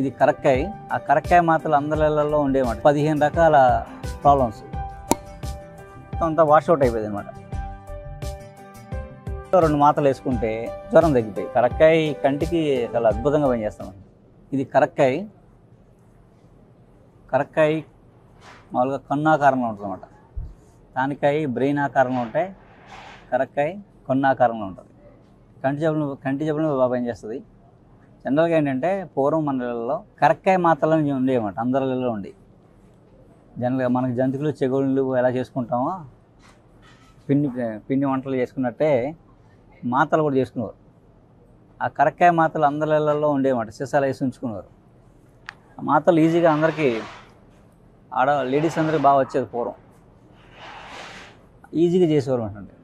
ఇది కరక్కాయ. ఆ కరక్కాయ మాత్రలు అందరిలో ఉండేమాట 15 రకాల ప్రాబ్లమ్స్ అంతా వాష్అవుట్ అయిపోయింది అనమాట. 2 మాత్రలు వేసుకుంటే జ్వరం తగ్గిపోయి. కరక్కాయ కంటికి చాలా అద్భుతంగా పనిచేస్తాం. ఇది కరక్కాయ. కరక్కాయ మామూలుగా కన్ను ఆకారంలో ఉంటుంది అన్నమాట. తానికాయ బ్రెయిన్ ఆకారంలో ఉంటాయి, కరక్కాయ కన్ను ఆకారంలో ఉంటుంది. కంటి జబ్బులు బాగా పనిచేస్తుంది. జనరల్గా ఏంటంటే పూర్వం మనలలో కరక్కాయ మాత్రలు ఉండేవన్నమాట, అందరిలో ఉండి. జనరల్గా మనకి జంతికలు చెగుళ్ళు ఎలా చేసుకుంటామో పిండి వంటలు చేసుకున్నట్టే మాత్రలు కూడా చేసుకునేవారు. ఆ కరక్కాయ మాత్రలు అందరిలో ఉండేవన్నమాట, సీసాలు వేసి ఉంచుకునేవారు. ఆ మాత్రలు ఈజీగా అందరికీ లేడీస్ అందరికీ బాగా వచ్చేది పూర్వం. ఈజీగా చేసేవారు అంటే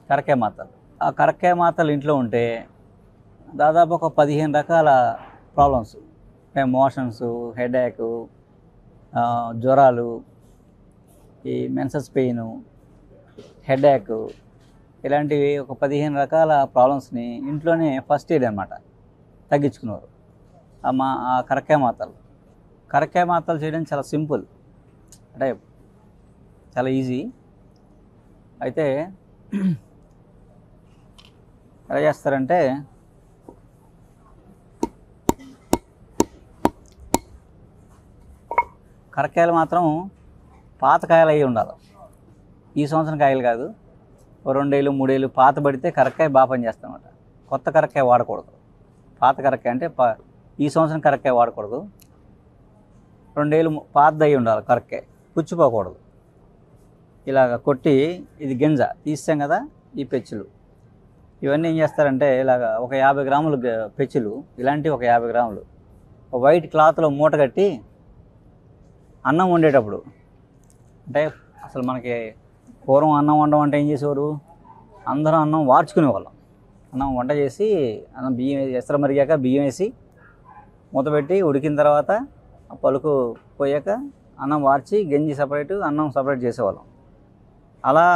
కరక్కాయ మాత్రలు. ఆ కరక్కాయ మాత్రలు ఇంట్లో ఉంటే దాదాపు ఒక 15 రకాల ప్రాబ్లమ్స్, మోషన్స్, హెడేక్, జ్వరాలు, ఈ మెన్సస్ పెయిన్, హెడేక్, ఇలాంటివి ఒక 15 రకాల ప్రాబ్లమ్స్ని ఇంట్లోనే ఫస్ట్ ఎయిడ్ అనమాట తగ్గించుకున్నారు ఆ కరక్కాయ మాత్రలు. కరక్కాయ మాత్రలు చేయడం చాలా సింపుల్, అంటే చాలా ఈజీ. అయితే ఎలా చేస్తారంటే కరక్కాయలు మాత్రం పాత కాయలు అయ్యి ఉండాలి. ఈ సంవత్సరం కాయలు కాదు, 2 ఏళ్ళు 3 ఏళ్ళు పాత పడితే కరక్కాయ బాగా పనిచేస్తామన్నమాట. కొత్త కరక్కాయ వాడకూడదు. పాత కరక్కాయ అంటే ఈ సంవత్సరం కరక్కాయ వాడకూడదు. 2 ఏళ్ళు పాతది అయ్యి ఉండాలి కరక్కాయ, పుచ్చిపోకూడదు. ఇలాగ కొట్టి ఇది గింజ తీస్తాం కదా, ఈ పెచ్చులు ఇవన్నీ ఏం చేస్తారంటే ఇలాగ ఒక 50 గ్రాములు పెచ్చులు, ఇలాంటివి ఒక 50 గ్రాములు వైట్ క్లాత్లో మూట కట్టి అన్నం వండేటప్పుడు, అంటే అసలు మనకి పూర్వం అన్నం వండడం అంటే ఏం చేసేవారు, అందరూ అన్నం వార్చుకునేవాళ్ళం. అన్నం వంట చేసి అన్నం బియ్యం ఎసరు మరిగాక బియ్యం వేసి మూత పెట్టి ఉడికిన తర్వాత పలుకు పోయాక అన్నం వార్చి గంజి సపరేటు అన్నం సపరేట్ చేసేవాళ్ళం. అలా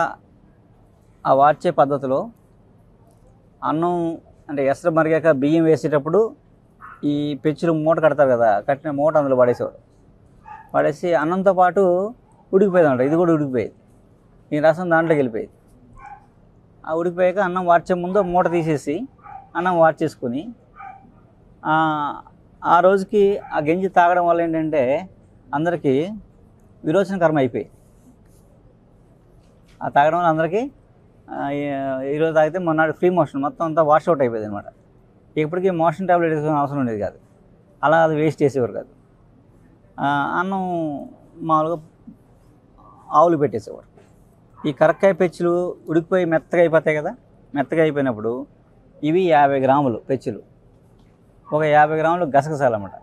ఆ వార్చే పద్ధతిలో అన్నం అంటే ఎసరు మరిగాక బియ్యం వేసేటప్పుడు ఈ పెచ్చులు మూట కడతారు కదా, కట్టిన మూట అందులో పడేసేవారు. పడేసి అన్నంతో పాటు ఉడికిపోయేది అనమాట. ఇది కూడా ఉడికిపోయేది, ఈ రసం దాంట్లోకి వెళ్ళిపోయేది. ఆ ఉడికిపోయాక అన్నం వార్చే ముందు మూట తీసేసి అన్నం వార్చేసుకుని ఆ రోజుకి ఆ గంజి తాగడం వల్ల ఏంటంటే అందరికీ విరోచనకరం అయిపోయి, ఆ తాగడం వల్ల అందరికీ ఈరోజు తాగితే మొన్నటి ఫ్రీ మోషన్ మొత్తం అంతా వాష్అవుట్ అయిపోయింది అనమాట. ఇప్పటికీ మోషన్ ట్యాబ్లెట్ వేసుకునే అవసరం ఉండేది కాదు. అలా అది వేస్ట్ చేసేవారు కాదు. అన్నం మామూలుగా ఆవులు పెట్టేసేవారు. ఈ కరక్కాయ పెచ్చులు ఉడికిపోయి మెత్తగా అయిపోతాయి కదా, మెత్తగా అయిపోయినప్పుడు ఇవి 50 గ్రాములు పెచ్చులు, ఒక 50 గ్రాములు గసగసాలు అన్నమాట.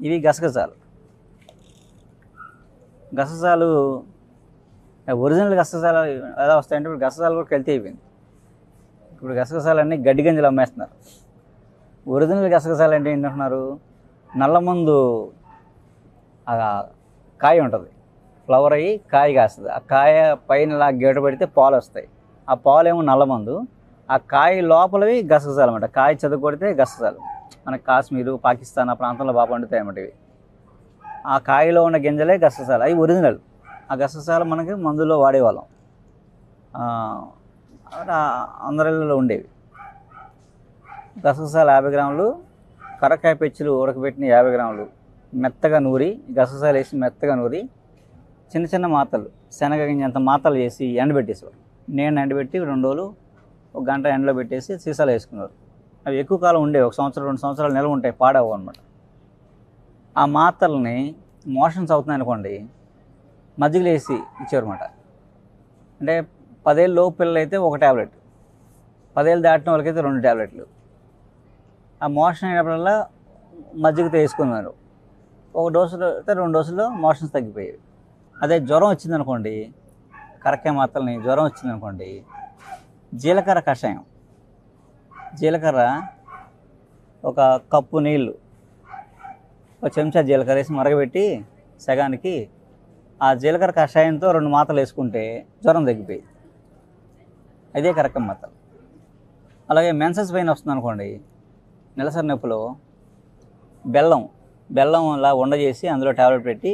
ఇవి గసగసాలు ఒరిజినల్ గసగసాలు ఎలా వస్తాయంటే ఇప్పుడు గసగసాలు కూడా కల్తీ అయిపోయింది. ఇప్పుడు గసగసాలన్నీ గడ్డి గంజలు అమ్మేస్తున్నారు. ఒరిజినల్ గసగసాలు అంటే ఏంటంటున్నారు, నల్లమందు కాయ ఉంటుంది, ఫ్లవర్ అయ్యి కాయ కాస్తుంది. ఆ కాయ పైన ఇలా గీట పెడితే పాలు వస్తాయి. ఆ పాలు ఏమో నల్లమందు, ఆ కాయ లోపలవి గసగసాలు అన్నమాట. కాయ చెదకొడితే గసగసాలు. మనకి కాశ్మీరు, పాకిస్తాన్ ఆ ప్రాంతంలో బాగా పండుతాయి అన్నమాట ఇవి. ఆ కాయలో ఉన్న గింజలే గసగసాలు, అవి ఒరిజినల్. ఆ గసగసాలు మనకి మందులో వాడేవాళ్ళం, అందరిలో ఉండేవి. గసగసాలు 50 గ్రాములు, కరక్కాయ పెచ్చులు ఉడకబెట్టిన 50 గ్రాములు మెత్తగా నూరి, గసగసాలు వేసి మెత్తగా నూరి చిన్న చిన్న మాత్రలు శనగ గింజంత మాత్రలు చేసి ఎండబెట్టేసేవారు. నేను ఎండబెట్టి 2 రోజులు 1 గంట ఎండలో పెట్టేసి సీసాలు వేసుకున్నారు. అవి ఎక్కువ కాలం ఉండేవి, 1 సంవత్సరం 2 సంవత్సరాలు నిల్వ ఉంటాయి, పాడవు అనమాట. ఆ మాత్రల్ని మోషన్స్ అవుతున్నాయి అనుకోండి, మజ్జిగలు వేసి ఇచ్చేవారన్నమాట. అంటే 10 ఏళ్ళ లోపు పిల్లలు అయితే 1 ట్యాబ్లెట్, 10 ఏళ్ళు దాటిన వాళ్ళకైతే 2 ట్యాబ్లెట్లు. ఆ మోషన్ అయినప్పుడల్లా మజ్జిగతో వేసుకున్నారు. 1 డోసులో అయితే 2 డోసుల్లో మోషన్స్ తగ్గిపోయేవి. అదే జ్వరం వచ్చిందనుకోండి, కరక్కాయ మాత్రల్ని జ్వరం వచ్చిందనుకోండి, జీలకర్ర కషాయం, జీలకర్ర 1 కప్పు నీళ్ళు, 1 చెంచా జీలకర్ర వేసి మరగబెట్టి సగానికి ఆ జీలకర్ర కషాయంతో 2 మాత్రలు వేసుకుంటే జ్వరం తగ్గిపోయింది. అదే కరక్కాయ మాత్రలు. అలాగే మెన్సెస్ పెయిన్ వస్తుంది అనుకోండి, నెలసరి నొప్పిలో బెల్లం అలా ఉండ చేసి అందులో టాబ్లెట్ పెట్టి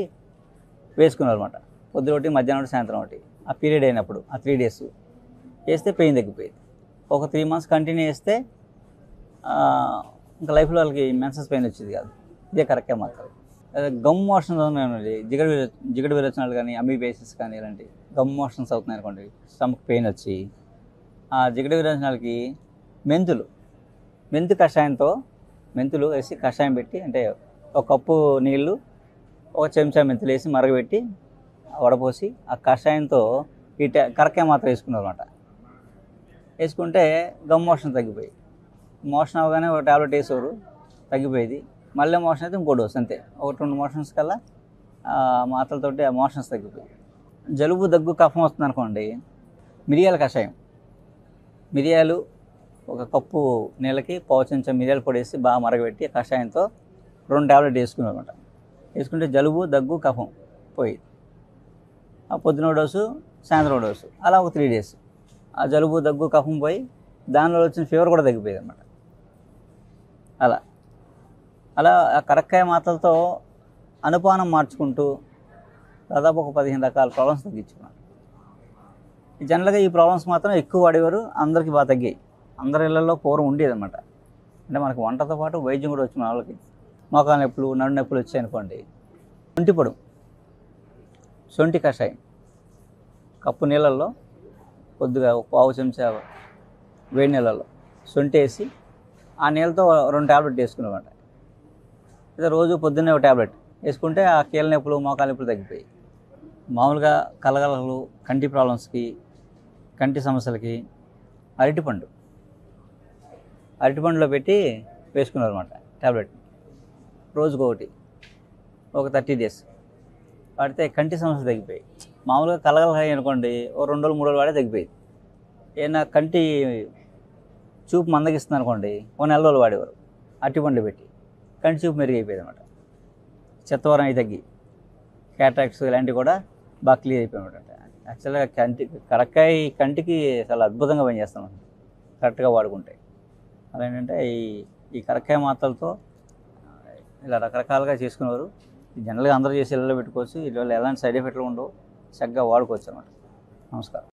వేసుకున్నారు అనమాట. పొద్దున ఒకటి, మధ్యాహ్నం ఒకటి, సాయంత్రం ఒకటి. ఆ పీరియడ్ అయినప్పుడు ఆ 3 డేస్ వేస్తే పెయిన్ తగ్గిపోయింది. ఒక 3 మంత్స్ కంటిన్యూ చేస్తే ఇంకా లైఫ్లో వాళ్ళకి మెన్సెస్ పెయిన్ వచ్చేది కాదు. ఇదే కరెక్ట్గా మాత్రం. గమ్ మోషన్స్ అవుతున్నాయండి, జిగట విరోచనాలు కానీ, అమీబేసిస్ కానీ, ఇలాంటి గమ్ మోషన్స్ అవుతున్నాయి అనుకోండి, స్టమక్ పెయిన్ వచ్చి ఆ జిగట విరోచనాలకి మెంతి కషాయంతో మెంతులు వేసి కషాయం పెట్టి, అంటే ఒక కప్పు నీళ్ళు, ఒక చెంచా మెంతులు వేసి మరగబెట్టి వడపోసి ఆ కషాయంతో ఈ కరక్కాయ మాత్రం వేసుకున్నారు అనమాట. వేసుకుంటే గమ్ మోషన్ తగ్గిపోయి, మోషన్ అవగానే ఒక టాబ్లెట్ వేసేవారు, తగ్గిపోయేది. మళ్ళీ మోషన్ అయితే ఇంకో డోస్, అంతే. 1-2 మోషన్స్ కల్లా మాత్రలతోటి ఆ మోషన్స్ తగ్గిపోయి. జలుబు, దగ్గు, కఫం వస్తుంది అనుకోండి, మిరియాల కషాయం, మిరియాలు ఒక కప్పు నీళ్ళకి పావు చెంచా మిరియాల పొడి వేసి బాగా మరగబెట్టి కషాయంతో 2 టాబ్లెట్ వేసుకున్నారన్నమాట. వేసుకుంటే జలుబు, దగ్గు, కఫం పోయేది. ఆ పొద్దున డోసు, సాయంత్రం డోసు, అలా ఒక 3 డేస్. ఆ జలుబు, దగ్గు, కఫం పోయి దానిలో వచ్చిన ఫీవర్ కూడా తగ్గిపోయేది అన్నమాట. అలా ఆ కరక్కాయ మాత్రలతో అనుపానం మార్చుకుంటూ దాదాపు ఒక 15 రకాల ప్రాబ్లమ్స్ తగ్గించుకున్నాను. జనరల్గా ఈ ప్రాబ్లమ్స్ మాత్రం ఎక్కువ వాడేవారు, అందరికీ బాగా తగ్గాయి. అందరి ఇళ్లలో పూర్వం ఉండేది అనమాట. అంటే మనకు వంటతో పాటు వైద్యం కూడా వచ్చిన వాళ్ళకి మోకాలు నొప్పులు, నడు నొప్పులు వచ్చాయి అనుకోండి, శొంఠి పొడి, శొంఠి కషాయం కప్పు నీళ్ళల్లో కొద్దిగా పావు చెంచా వేడి నీళ్ళల్లో శొంఠి వేసి ఆ నీళ్ళతో 2 టాబ్లెట్ వేసుకునేవాట. అయితే రోజు పొద్దున్నే ఒక టాబ్లెట్ వేసుకుంటే ఆ కీళ్ళ నొప్పులు, మోకాలు నొప్పులు తగ్గిపోయి. మామూలుగా కలగలలు, కంటి ప్రాబ్లమ్స్కి, కంటి సమస్యలకి అరటిపండులో పెట్టి వేసుకున్నారు అనమాట టాబ్లెట్. రోజుకొకటి, ఒక 30 డేస్ వాడితే కంటి సమస్యలు తగ్గిపోయి. మామూలుగా కలగలహాయి అనుకోండి, ఓ 2 రోజులు 3 రోజులు వాడే తగ్గిపోయింది. ఏదైనా కంటి చూపు మందగిస్తుంది అనుకోండి, ఓ 4 రోజులు వాడేవారు అరటిపండ్లు పెట్టి, కంటి చూపు మెరుగైపోయేది అనమాట. చెత్తవరం అవి తగ్గి, క్యాట్రాక్ట్స్ ఇలాంటివి కూడా బాగా క్లియర్ అయిపోయినమాట. యాక్చువల్గా కరక్కాయ కంటికి చాలా అద్భుతంగా పనిచేస్తాం కరెక్ట్గా వాడుకుంటే. అదేంటంటే ఈ కరక్కాయ మాత్రలతో ఇలా రకరకాలుగా చేసుకునేవారు. జనరల్గా అందరూ చేసి ఇళ్ళలో పెట్టుకోవచ్చు. వీళ్ళ ఎలాంటి సైడ్ ఎఫెక్ట్లు ఉండవు, చక్కగా వాడుకోవచ్చు అనమాట. నమస్కారం.